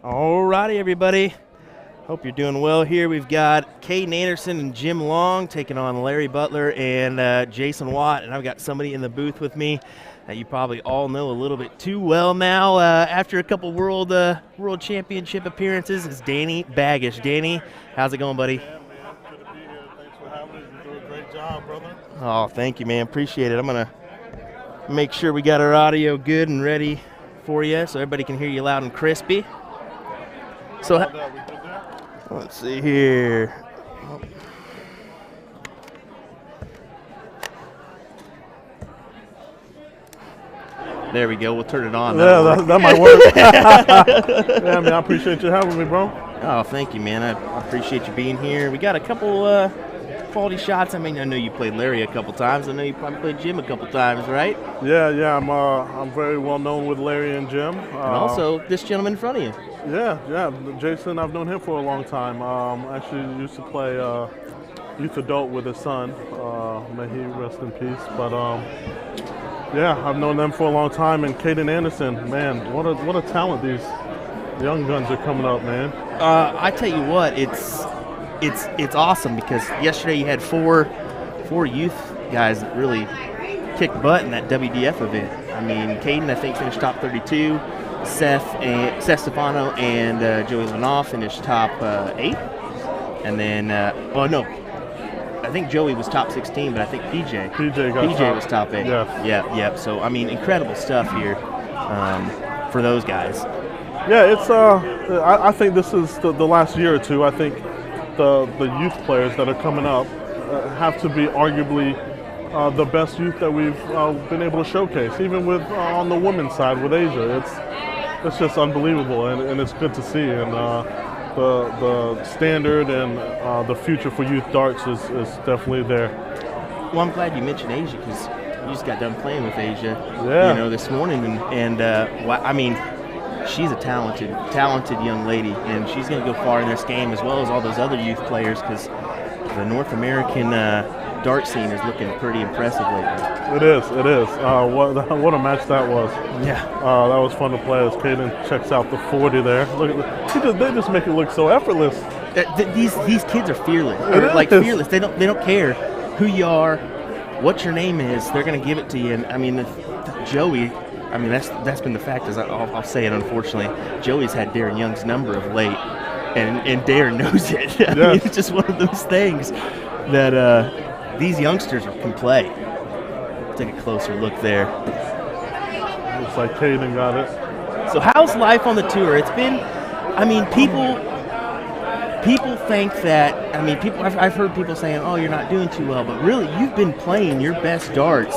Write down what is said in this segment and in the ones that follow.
Alrighty, everybody. Hope you're doing well here. We've got Kaden Anderson and Jim Long taking on Larry Butler and Jason Watt, and I've got somebody in the booth with me that you probably all know a little bit too well now. After a couple world championship appearances, it's Danny Baggish. Danny, how's it going, buddy? Yeah, man, good to be here. Thanks for having me. You do a great job, brother. Oh, thank you, man. Appreciate it. I'm gonna make sure we got our audio good and ready for you, so everybody can hear you loud and crispy. So, let's see here. There we go. We'll turn it on. Yeah, that might work. Yeah, man, I appreciate you having me, bro. Oh, thank you, man. I appreciate you being here. We got a couple quality shots. I mean, I know you played Larry a couple times. I know you probably played Jim a couple times, right? Yeah. I'm very well known with Larry and Jim. And also this gentleman in front of you. Yeah. Jason, I've known him for a long time. Actually used to play youth adult with his son. May he rest in peace. But yeah, I've known them for a long time. And Kaden Anderson, man, what a talent these young guns are coming up, man. I tell you what, it's awesome because yesterday you had four youth guys that really kicked butt in that WDF event. I mean, Kaden, I think, finished top 32. Seth Stefano and Joey Lanoff finished top 8. And then, I think Joey was top 16, but I think PJ was top 8. Yeah. So, I mean, incredible stuff here for those guys. Yeah, it's. I think this is the last year or two. I think the youth players that are coming up have to be arguably the best youth that we've been able to showcase. Even with on the women's side with Asia, it's just unbelievable, and it's good to see. And the standard and the future for youth darts is definitely there. Well, I'm glad you mentioned Asia because you just got done playing with Asia, this morning, and I mean, she's a talented young lady, and she's going to go far in this game as well as all those other youth players because the North American dart scene is looking pretty impressive lately. It is. What a match that was. Yeah. That was fun to play as Kaden checks out the 40 there. Look at they just make it look so effortless. These kids are fearless. Fearless. They don't care who you are, what your name is. They're going to give it to you. And I mean, Joey. I mean, that's been the fact. I'll say it. Unfortunately, Joey's had Darren Young's number of late, and Darren knows it. I mean, it's just one of those things that these youngsters can play. Take a closer look there. Looks like Kaden got it. So how's life on the tour? It's been, I mean, people think that, I mean, I've heard people saying, oh, you're not doing too well, but really, you've been playing your best darts.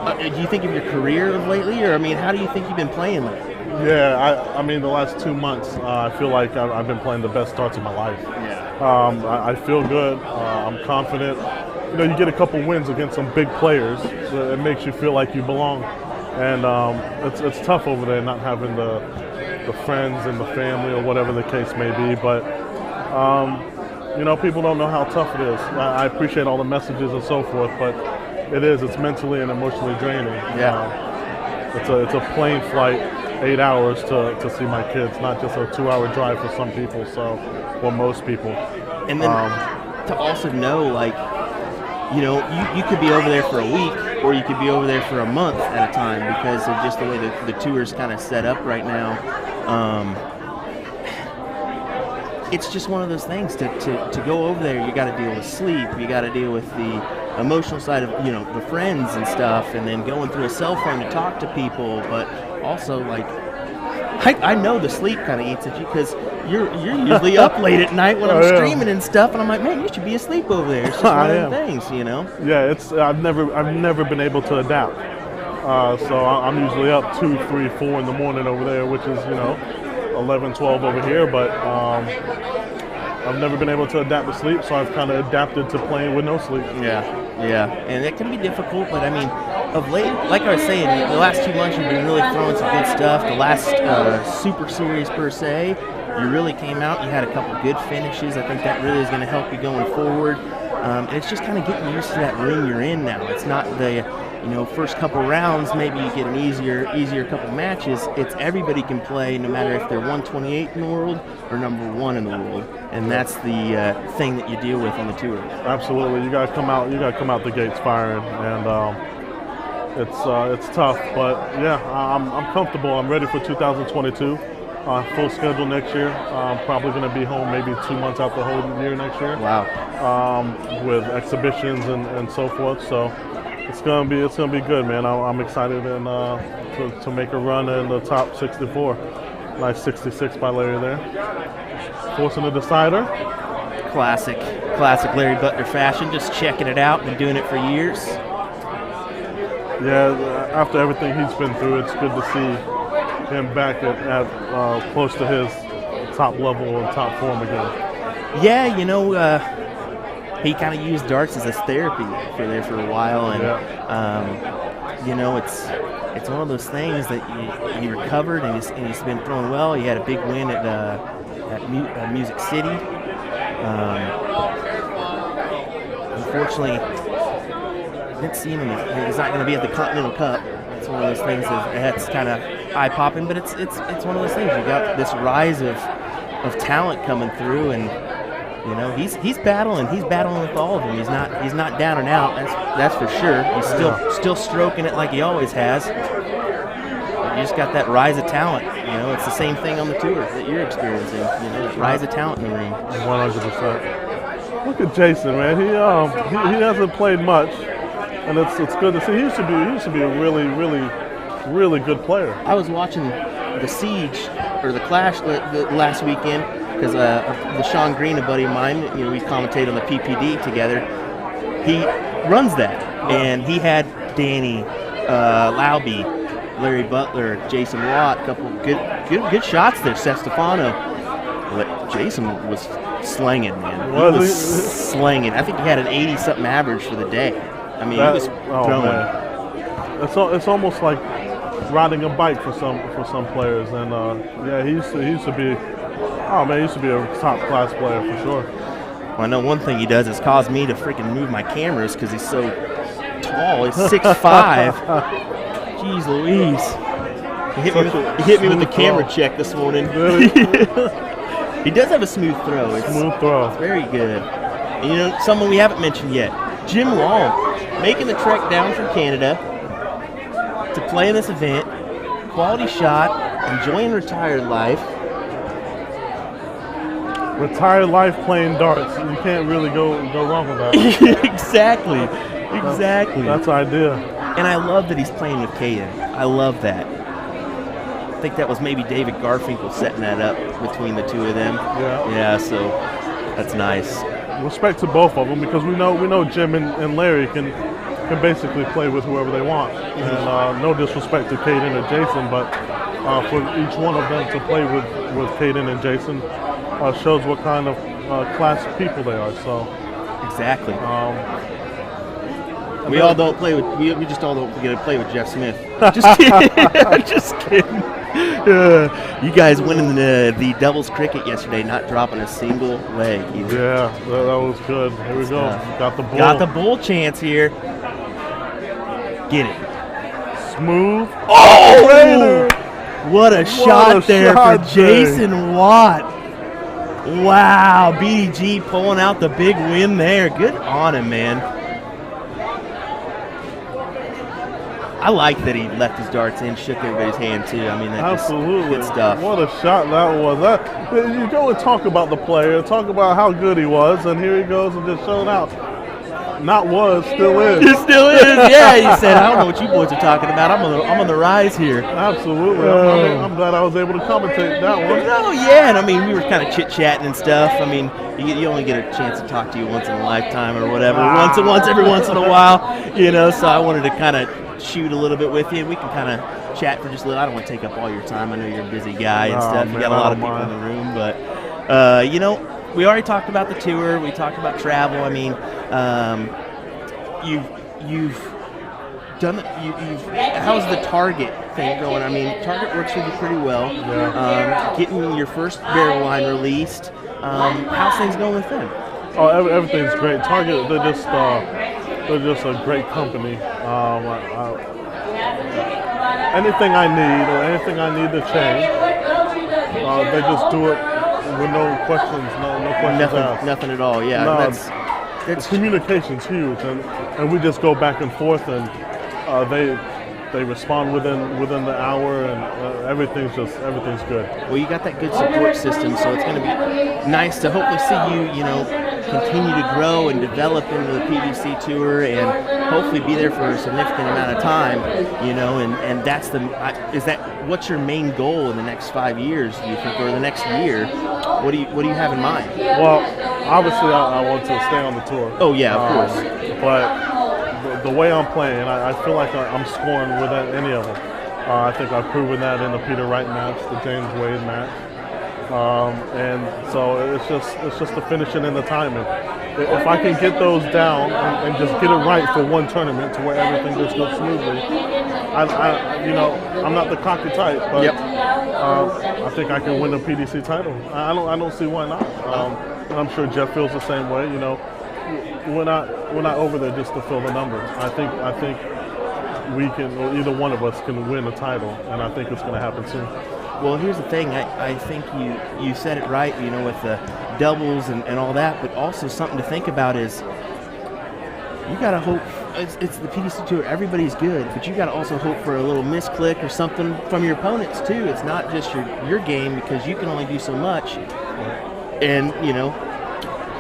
Do you think of your career of lately, or I mean, how do you think you've been playing lately? Yeah, I mean, the last 2 months, I feel like I've been playing the best darts of my life. Yeah. I feel good. I'm confident. You know, you get a couple wins against some big players. It makes you feel like you belong, and it's tough over there not having the friends and the family or whatever the case may be. But people don't know how tough it is. I appreciate all the messages and so forth, but it's mentally and emotionally draining. Yeah. It's a plane flight, 8 hours to see my kids, not just a 2-hour drive for some people. For most people. And then to also know, like, you could be over there for a week, or you could be over there for a month at a time because of just the way the tour's kind of set up right now. It's just one of those things to go over there. You got to deal with sleep. You got to deal with the emotional side of the friends and stuff, and then going through a cell phone to talk to people. But also, like, I know the sleep kind of eats at you because you're usually up late at night when I'm streaming and stuff, and I'm like, man, you should be asleep over there. It's just one of the things, Yeah, I've never been able to adapt. So I'm usually up 2, 3, 4 in the morning over there, which is 11, 12 over here. But I've never been able to adapt to sleep, so I've kind of adapted to playing with no sleep. Yeah, and it can be difficult, but I mean, of late, like I was saying, the last 2 months you've been really throwing some good stuff. The last Super Series per se, you really came out. You had a couple good finishes. I think that really is going to help you going forward. And it's just kind of getting used to that room you're in now. It's not the first couple rounds, maybe you get an easier couple matches. It's everybody can play, no matter if they're 128 in the world or number 1 in the world, and that's the thing that you deal with on the tour. Absolutely, you got to come out. You got to come out the gates firing, and it's tough. But yeah, I'm comfortable. I'm ready for 2022. Full schedule next year. I'm probably going to be home maybe 2 months out the whole year next year. Wow. With exhibitions and so forth. So it's gonna be good, man. I'm excited and to make a run in the top 64. Nice 66 by Larry there. Forcing a decider. Classic Larry Butler fashion. Just checking it out. Been doing it for years. Yeah, after everything he's been through, it's good to see him back at close to his top level and top form again. Yeah, he kind of used darts as a therapy for a while, and it's one of those things that he recovered and he's been throwing well. He had a big win at Music City. Unfortunately, I didn't see him. He's not going to be at the Continental Cup. It's one of those things that's kind of eye-popping, but it's one of those things. You got this rise of talent coming through, and he's battling with all of them. He's not down and out. That's for sure. He's still stroking it like he always has. You just got that rise of talent. It's the same thing on the tour that you're experiencing. That rise of talent in the ring. 100%. Look at Jason, man. He hasn't played much, and it's good to see. He used to be a really, really, really good player. I was watching the Siege or the Clash the last weekend because the Sean Green, a buddy of mine, we commentated on the PPD together. He runs that, and he had Danny, Lauby, Larry Butler, Jason Watt, a couple good shots there. Seth Stefano, but Jason was slanging, man. He was slanging. I think he had an 80-something average for the day. I mean, he was throwing. Man. It's almost like riding a bike for some players, and he used to be. Oh man, he used to be a top class player for sure. Well, I know one thing he does is cause me to freaking move my cameras because he's so tall. He's 6'5". Jeez Louise. He hit me with the camera check this morning. Really? He does have a smooth throw. It's very good. And someone we haven't mentioned yet, Jim Long, making the trek down from Canada to play in this event. Quality shot, enjoying retired life. Retired life playing darts. You can't really go wrong with that. Exactly. That's the idea. And I love that he's playing with Kaden. I love that. I think that was maybe David Garfinkel setting that up between the two of them. Yeah, so that's nice. Respect to both of them because we know Jim and Larry can basically play with whoever they want. And no disrespect to Kaden or Jason, but for each one of them to play with Kaden and Jason shows what kind of class people they are. So exactly. We all don't play with. We just all don't get to play with Jeff Smith. Just kidding. Just kidding. You guys winning the doubles cricket yesterday, not dropping a single leg either. Yeah, that was good. Here we go. Got the bull. Got the bull chance here. Get it. Smooth. Oh! Raider. What a shot there for Jason Watt. Wow, BDG pulling out the big win there. Good on him, man. I like that he left his darts in, shook everybody's hand too. I mean, that's absolutely good stuff. What a shot that was. You go and talk about the player, talk about how good he was, and here he goes and just showing out. Not was, still is. It still is, yeah. He said, I don't know what you boys are talking about. I'm on the rise here. Absolutely. I'm glad I was able to commentate that one. Oh, yeah. And I mean, we were kind of chit-chatting and stuff. I mean, you only get a chance to talk to you once in a lifetime or whatever. Every once in a while, so I wanted to kind of shoot a little bit with you. We can kind of chat for just a little. I don't want to take up all your time. I know you're a busy guy and stuff. You got a lot of people in the room. But, we already talked about the tour. We talked about travel. I mean, you've done. How's the Target thing going? I mean, Target works with you pretty well. Yeah. Getting your first barrel line released. How's things going with them? Oh, everything's great. Target, they're just they're just a great company. Anything I need or anything I need to change, they just do it with no questions, no questions asked. Nothing at all. Yeah, No, that's communication's huge, and we just go back and forth, and they respond within the hour, and everything's good. Well, you got that good support system, so it's going to be nice to hopefully see you, continue to grow and develop into the PVC Tour, and hopefully be there for a significant amount of time, and that's what's your main goal in the next 5 years, do you think, or the next year? What do you have in mind? Well, obviously I want to stay on the tour. Oh yeah, of course. But the way I'm playing, I feel like I'm scoring with any of them. I think I've proven that in the Peter Wright match, the James Wade match. And so it's just the finishing and the timing. If I can get those down and just get it right for one tournament to where everything just goes smoothly, I'm not the cocky type, but yep. I think I can win the PDC title. I don't see why not. And I'm sure Jeff feels the same way. We're not over there just to fill the numbers. I think we can, or either one of us can win a title, and I think it's going to happen soon. Well, here's the thing. I think you said it right, with the doubles and all that, but also something to think about is you got to hope. It's the PDC Tour. Everybody's good, but you got to also hope for a little misclick or something from your opponents too. It's not just your game, because you can only do so much, and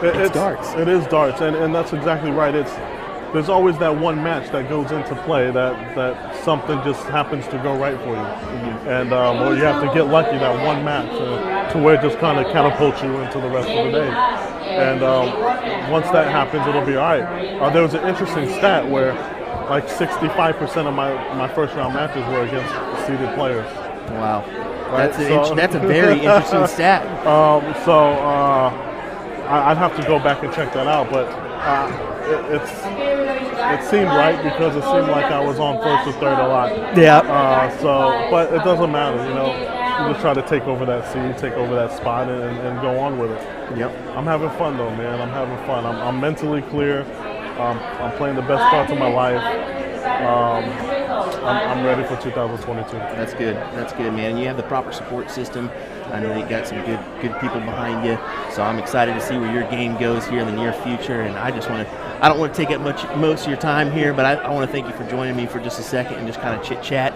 it's darts. It is darts, and that's exactly right. There's always that one match that goes into play that something just happens to go right for you, and or you have to get lucky that one match to where it just kind of catapults you into the rest of the day. And once that happens, it'll be all right. There was an interesting stat where like 65% of my first round matches were against seeded players. Wow, right? That's a very interesting stat. I'd have to go back and check that out, but it seemed right because it seemed like I was on first or third a lot. Yeah. But it doesn't matter, You just try to take over that seed, take over that spot, and go on with it. Yep. I'm having fun though, man. I'm having fun. I'm mentally clear. I'm playing the best parts of my life. I'm ready for 2022. That's good. That's good, man. And you have the proper support system. I know you got some good people behind you. So I'm excited to see where your game goes here in the near future. And I don't want to take up most of your time here, but I want to thank you for joining me for just a second and just kind of chit chat.